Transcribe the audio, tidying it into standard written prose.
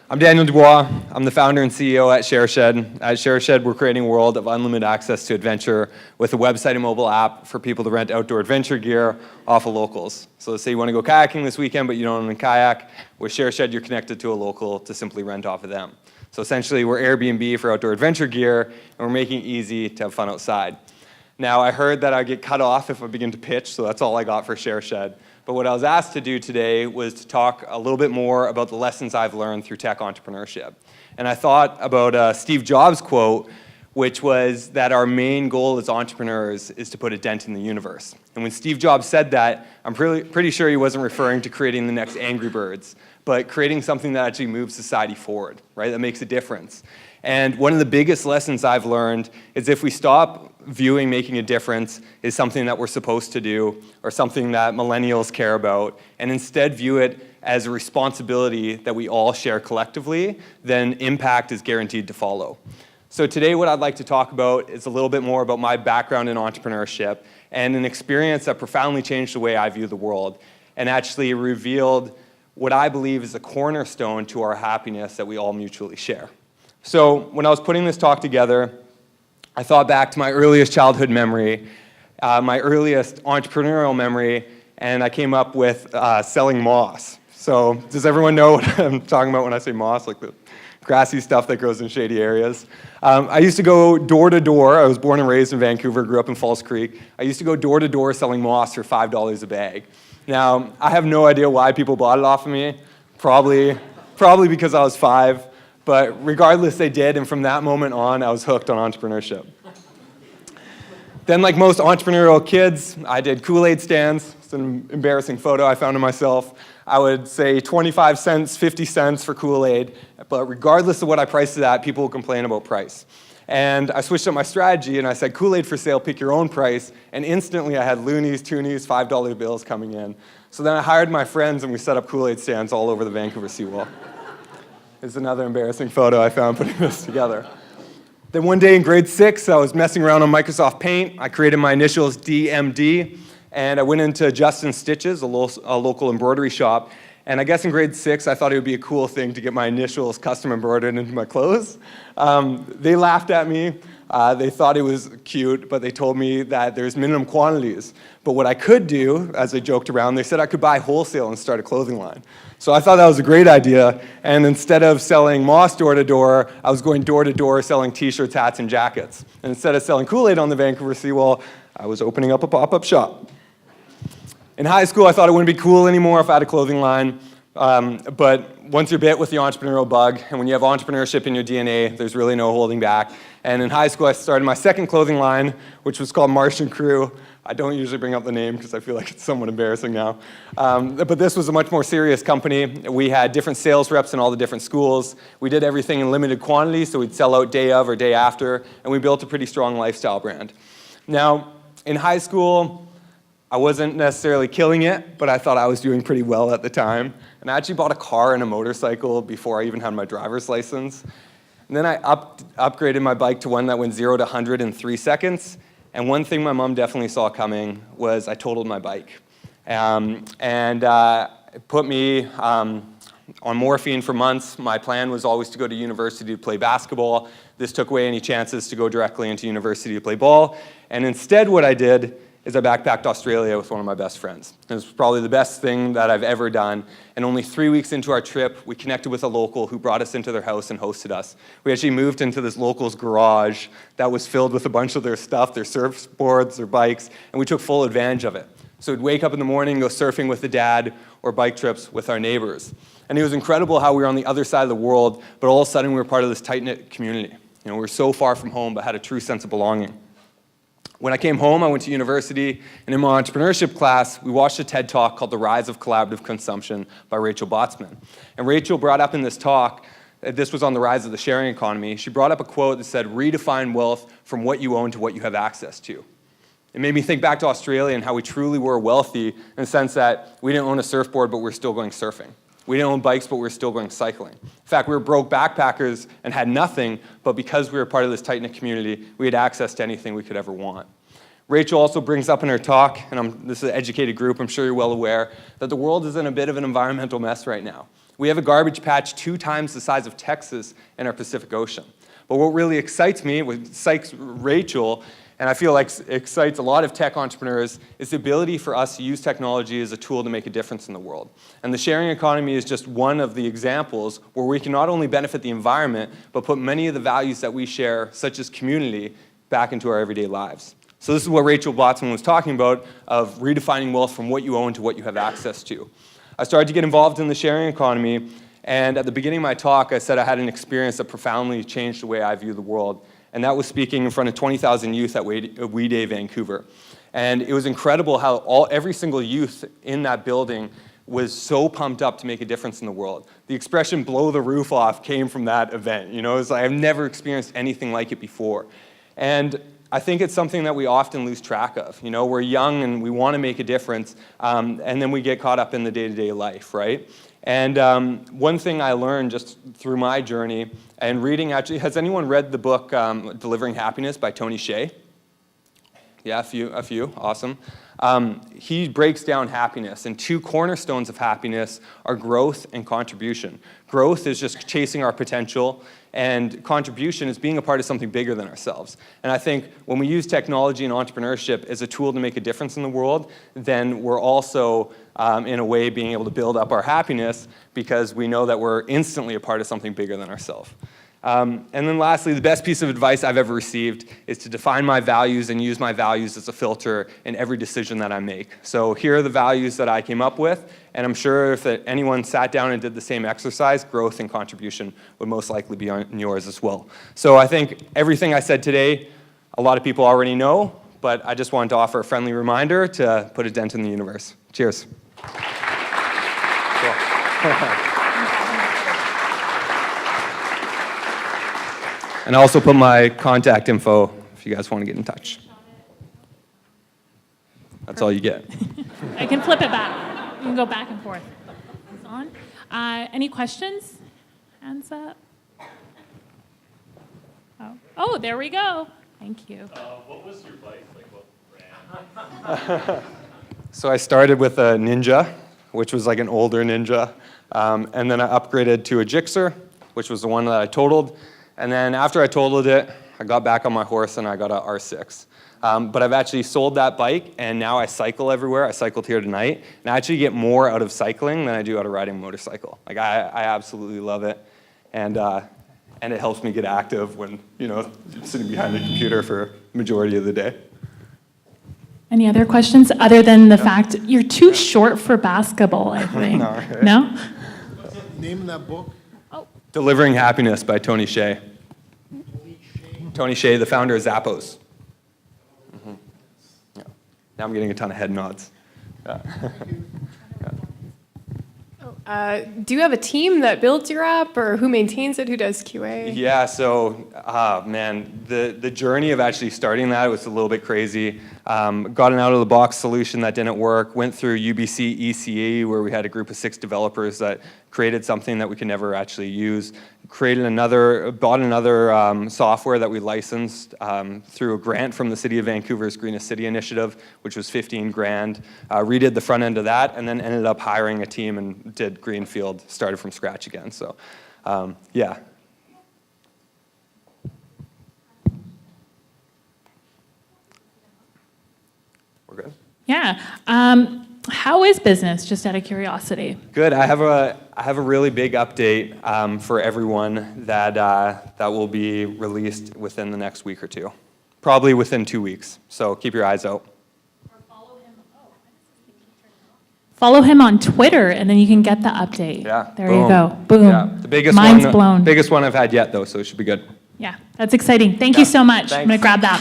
I'm Daniel Dubois. I'm the founder and CEO at ShareShed. At ShareShed, we're creating a world of unlimited access to adventure with a website and mobile app for people to rent outdoor adventure gear off of locals. So let's say you want to go kayaking this weekend, but you don't own a kayak. With ShareShed, you're connected to a local to simply rent off of them. So essentially, we're Airbnb for outdoor adventure gear, and we're making it easy to have fun outside. Now, I heard that I get cut off if I begin to pitch, so that's all I got for ShareShed. But what I was asked to do today was to talk a little bit more about the lessons I've learned through tech entrepreneurship. And I thought about a Steve Jobs quote, which was that our main goal as entrepreneurs is to put a dent in the universe. And when Steve Jobs said that, I'm pretty sure he wasn't referring to creating the next Angry Birds, but creating something that actually moves society forward, right? That makes a difference. And one of the biggest lessons I've learned is if we stop viewing making a difference is something that we're supposed to do or something that millennials care about, and instead view it as a responsibility that we all share collectively, then impact is guaranteed to follow. So today what I'd like to talk about is a little bit more about my background in entrepreneurship and an experience that profoundly changed the way I view the world and actually revealed what I believe is a cornerstone to our happiness that we all mutually share. So when I was putting this talk together, I thought back to my earliest childhood memory, my earliest entrepreneurial memory, and I came up with selling moss. So does everyone know what I'm talking about when I say moss, like the grassy stuff that grows in shady areas? I used to go door to door. I was born and raised in Vancouver, grew up in Falls Creek. I used to go door to door selling moss for $5 a bag. Now, I have no idea why people bought it off of me, probably because I was 5. But regardless, they did, and from that moment on, I was hooked on entrepreneurship. Then, like most entrepreneurial kids, I did Kool-Aid stands. It's an embarrassing photo I found of myself. I would say 25 cents, 50 cents for Kool-Aid, but regardless of what I priced it at, people would complain about price. And I switched up my strategy, and I said, Kool-Aid for sale, pick your own price, and instantly I had loonies, toonies, $5 bills coming in. So then I hired my friends, and we set up Kool-Aid stands all over the Vancouver seawall. Is another embarrassing photo I found putting this together. Then one day in grade 6, I was messing around on Microsoft Paint. I created my initials DMD, and I went into Justin Stitches, a local embroidery shop. And I guess in grade 6, I thought it would be a cool thing to get my initials custom embroidered into my clothes. They laughed at me. They thought it was cute, but they told me that there's minimum quantities. But what I could do, as I joked around, they said I could buy wholesale and start a clothing line. So I thought that was a great idea, and instead of selling moss door to door, I was going door to door selling t-shirts, hats, and jackets. And instead of selling Kool-Aid on the Vancouver seawall, I was opening up a pop-up shop. In high school, I thought it wouldn't be cool anymore if I had a clothing line, but once you're bit with the entrepreneurial bug, and when you have entrepreneurship in your DNA, there's really no holding back. And in high school, I started my second clothing line, which was called Martian Crew. I don't usually bring up the name because I feel like it's somewhat embarrassing now. But this was a much more serious company. We had different sales reps in all the different schools. We did everything in limited quantity, so we'd sell out day of or day after, and we built a pretty strong lifestyle brand. Now, in high school, I wasn't necessarily killing it, but I thought I was doing pretty well at the time. And I actually bought a car and a motorcycle before I even had my driver's license. And then I upgraded my bike to one that went 0 to 100 in 3 seconds. And one thing my mom definitely saw coming was I totaled my bike. It put me on morphine for months. My plan was always to go to university to play basketball. This took away any chances to go directly into university to play ball. And instead what I did is I backpacked Australia with one of my best friends. It was probably the best thing that I've ever done. And only 3 weeks into our trip, we connected with a local who brought us into their house and hosted us. We actually moved into this local's garage that was filled with a bunch of their stuff, their surfboards, their bikes, and we took full advantage of it. So we'd wake up in the morning, go surfing with the dad, or bike trips with our neighbors. And it was incredible how we were on the other side of the world, but all of a sudden we were part of this tight-knit community. We were so far from home, but had a true sense of belonging. When I came home, I went to university, and in my entrepreneurship class, we watched a TED Talk called The Rise of Collaborative Consumption by Rachel Botsman. And Rachel brought up in this talk, this was on the rise of the sharing economy, she brought up a quote that said, redefine wealth from what you own to what you have access to. It made me think back to Australia and how we truly were wealthy in the sense that we didn't own a surfboard, but we're still going surfing. We didn't own bikes, but we were still going cycling. In fact, we were broke backpackers and had nothing, but because we were part of this tight-knit community, we had access to anything we could ever want. Rachel also brings up in her talk, and this is an educated group, I'm sure you're well aware, that the world is in a bit of an environmental mess right now. We have a garbage patch 2 times the size of Texas in our Pacific Ocean. But what really excites me, what excites Rachel, and I feel like excites a lot of tech entrepreneurs, is the ability for us to use technology as a tool to make a difference in the world. And the sharing economy is just one of the examples where we can not only benefit the environment, but put many of the values that we share, such as community, back into our everyday lives. So this is what Rachel Botsman was talking about, of redefining wealth from what you own to what you have access to. I started to get involved in the sharing economy, and at the beginning of my talk, I said I had an experience that profoundly changed the way I view the world. And that was speaking in front of 20,000 youth at We Day Vancouver. And it was incredible how every single youth in that building was so pumped up to make a difference in the world. The expression "blow the roof off" came from that event. You know, it's like I've never experienced anything like it before. And I think it's something that we often lose track of. You know, we're young and we want to make a difference, and then we get caught up in the day-to-day life, right? And one thing I learned just through my journey and reading, actually, has anyone read the book Delivering Happiness by Tony Hsieh? Yeah, a few, awesome. He breaks down happiness, and 2 cornerstones of happiness are growth and contribution. Growth is just chasing our potential, and contribution is being a part of something bigger than ourselves. And I think when we use technology and entrepreneurship as a tool to make a difference in the world, then we're also, in a way, being able to build up our happiness because we know that we're instantly a part of something bigger than ourselves. And then lastly, the best piece of advice I've ever received is to define my values and use my values as a filter in every decision that I make. So here are the values that I came up with, and I'm sure if anyone sat down and did the same exercise, growth and contribution would most likely be on yours as well. So I think everything I said today, a lot of people already know, but I just wanted to offer a friendly reminder to put a dent in the universe. Cheers. Cool. And I also put my contact info if you guys want to get in touch. That's all you get. I can flip it back. You can go back and forth. It's on. Any questions? Hands up. Oh, there we go. Thank you. What was your bike? Like what brand? So I started with a Ninja, which was like an older Ninja. And then I upgraded to a Gixxer, which was the one that I totaled. And then after I totaled it, I got back on my horse and I got a R6. But I've actually sold that bike, and now I cycle everywhere. I cycled here tonight, and I actually get more out of cycling than I do out of riding a motorcycle. Like I absolutely love it, and it helps me get active when, you know, sitting behind the computer for the majority of the day. Any other questions other than the fact you're too short for basketball, I think? No, right? No? What's the name of that book? Delivering Happiness by Tony Hsieh. Tony Hsieh, the founder of Zappos. Mm-hmm. Yeah. Now I'm getting a ton of head nods. Yeah. Do you have a team that builds your app, or who maintains it? Who does QA? Yeah, so, man, the journey of actually starting that was a little bit crazy. Got an out-of-the-box solution that didn't work, went through UBC ECE, where we had a group of 6 developers that created something that we could never actually use, bought another software that we licensed through a grant from the City of Vancouver's Greenest City Initiative, which was $15,000, redid the front end of that, and then ended up hiring a team and did Greenfield, started from scratch again, so yeah. We're good? Yeah. How is business, just out of curiosity? Good. I have a really big update for everyone that will be released within the next week or 2, probably within 2 weeks. So keep your eyes out. Follow him on Twitter, and then you can get the update. Yeah. There you go. Boom. Yeah. The biggest Mind's one, blown. biggest one I've had yet, though, so it should be good. Yeah, that's exciting. Thank you so much. I'm Thanks. going to grab that.